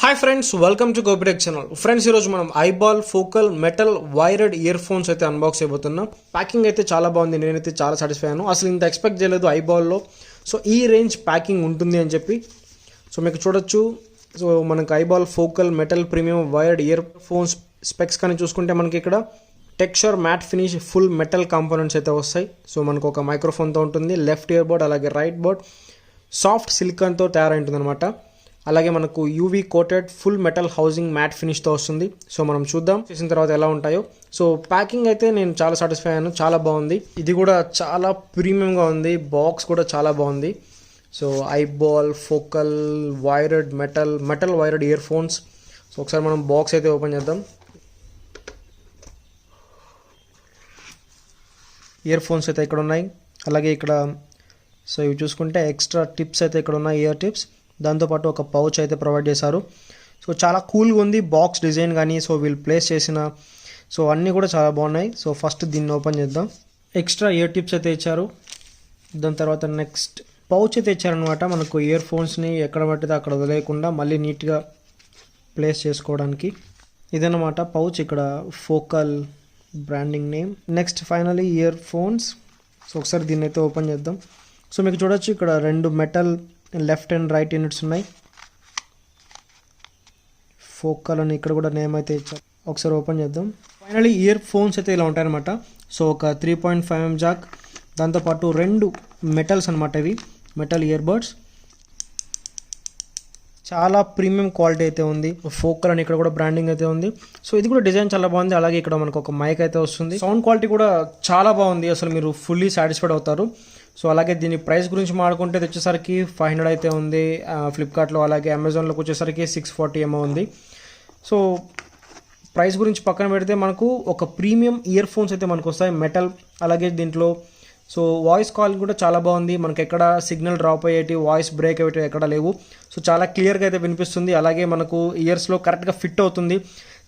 Hi friends, welcome to Gopi Tech channel. Friends, ఈరోజు మనం iBall focal metal wired earphones అయితే unbox చేయబోతున్నాం. Packing అయితే చాలా బాగుంది. నేనైతే చాలా సాటిస్ఫై అయ్యాను. అసలు ఇంత ఎక్స్పెక్ట్ చేయలేదు iBall లో. సో ఈ రేంజ్ ప్యాకింగ్ ఉంటుంది అని చెప్పి. సో మీకు చూడొచ్చు. సో మనకు iBall focal metal premium wired earphones specs కానీ చూసుకుంటే మనకి ఇక్కడ texture matte finish full metal components అయితే వస్తాయి. సో మనకు ఒక మైక్రోఫోన్తో ఉంటుంది, లెఫ్ట్ ఇయర్ బోర్డ్ అలాగే రైట్ బోర్డ్ సాఫ్ట్ సిలికాన్తో తయారై ఉంటుంది అనమాట. అలాగే మనకు UV coated full metal housing matte ఫినిష్తో వస్తుంది. సో మనం చూద్దాం చేసిన తర్వాత ఎలా ఉంటాయో. సో ప్యాకింగ్ అయితే నేను చాలా సాటిస్ఫై అయ్యాను, చాలా బాగుంది. ఇది కూడా చాలా ప్రీమియంగా ఉంది, బాక్స్ కూడా చాలా బాగుంది. So iBall focal wired metal wired ear phones. So ఒకసారి మనం బాక్స్ అయితే ఓపెన్ చేద్దాం. ఇయర్ ఫోన్స్ అయితే ఇక్కడ ఉన్నాయి. అలాగే ఇక్కడ సో ఇవి చూసుకుంటే ఎక్స్ట్రా టిప్స్ అయితే ఇక్కడ ఉన్నాయి, ఇయర్ టిప్స్. దాంతోపాటు ఒక పౌచ్ అయితే ప్రొవైడ్ చేశారు. సో చాలా కూల్గా ఉంది బాక్స్ డిజైన్ కానీ, సో వీళ్ళు ప్లేస్ చేసిన సో అన్నీ కూడా చాలా బాగున్నాయి. సో ఫస్ట్ దీన్ని ఓపెన్ చేద్దాం. ఎక్స్ట్రా ఇయర్ టిప్స్ అయితే ఇచ్చారు. దాని తర్వాత నెక్స్ట్ పౌచ్ అయితే ఇచ్చారనమాట. మనకు ఇయర్ ఫోన్స్ని ఎక్కడ పట్టితే అక్కడ వదిలేయకుండా మళ్ళీ నీట్గా ప్లేస్ చేసుకోవడానికి. ఇదన్నమాట పౌచ్, ఇక్కడ focal branding name. Next finally ear phones. So ఒకసారి దీన్ని అయితే ఓపెన్ చేద్దాం. సో మీకు చూడొచ్చు ఇక్కడ రెండు metal left and right units ఉన్నాయి. ఫోకల్ అని ఇక్కడ కూడా నేమ్ అయితే ఇచ్చారు. ఒకసారి ఓపెన్ చేద్దాం. ఫైనలీ ఇయర్ ఫోన్స్ అయితే ఇలా ఉంటాయన్నమాట. సో ఒక 3.5mm జాక్, దాంతోపాటు రెండు మెటల్స్ అనమాట. ఇవి మెటల్ ఇయర్ బడ్స్, చాలా ప్రీమియం క్వాలిటీ అయితే ఉంది. ఫోకల్ అని ఇక్కడ కూడా బ్రాండింగ్ అయితే ఉంది. సో ఇది కూడా డిజైన్ చాలా బాగుంది. అలాగే ఇక్కడ మనకు ఒక మైక్ అయితే వస్తుంది. సౌండ్ క్వాలిటీ కూడా చాలా బాగుంది, అసలు మీరు ఫుల్లీ సాటిస్ఫైడ్ అవుతారు. సో అలాగే దీని ప్రైస్ గురించి మాట్లాడుకుంటే వచ్చేసరికి 500 అయితే ఉంది ఫ్లిప్కార్ట్లో. అలాగే అమెజాన్లోకి వచ్చేసరికి 640 ఏమో ఉంది. సో ప్రైస్ గురించి పక్కన పెడితే మనకు ఒక ప్రీమియం ఇయర్ ఫోన్స్ అయితే మనకు వస్తాయి మెటల్. అలాగే దీంట్లో సో వాయిస్ కాల్ కూడా చాలా బాగుంది. మనకి ఎక్కడ సిగ్నల్ డ్రాప్ అయ్యేటి, వాయిస్ బ్రేక్ అయ్యేటి ఎక్కడ లేవు. సో చాలా క్లియర్గా అయితే వినిపిస్తుంది. అలాగే మనకు ఇయర్స్లో కరెక్ట్గా ఫిట్ అవుతుంది.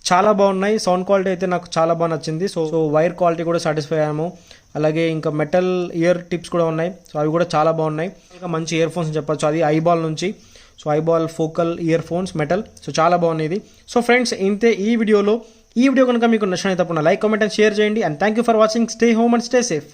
చాలా బాగున్నాయి. సౌండ్ క్వాలిటీ అయితే నాకు చాలా బాగా నచ్చింది. సో వైర్ క్వాలిటీ కూడా సాటిస్ఫై అయ్యాము. అలాగే ఇంకా మెటల్ ఇయర్ టిప్స్ కూడా ఉన్నాయి. సో అవి కూడా చాలా బాగున్నాయి. ఇంకా మంచి ఇయర్ ఫోన్స్ అని చెప్పచ్చు. అది iBall నుంచి. So iBall focal ear phones metal. So చాలా బాగున్నాయి ఇది. సో ఫ్రెండ్స్ ఇంతే ఈ వీడియో కనుక మీకు నచ్చినట్లయితే తప్పకుండా లైక్, కామెంట్ అండ్ షేర్ చేయండి. And thank you for watching. Stay home and stay safe.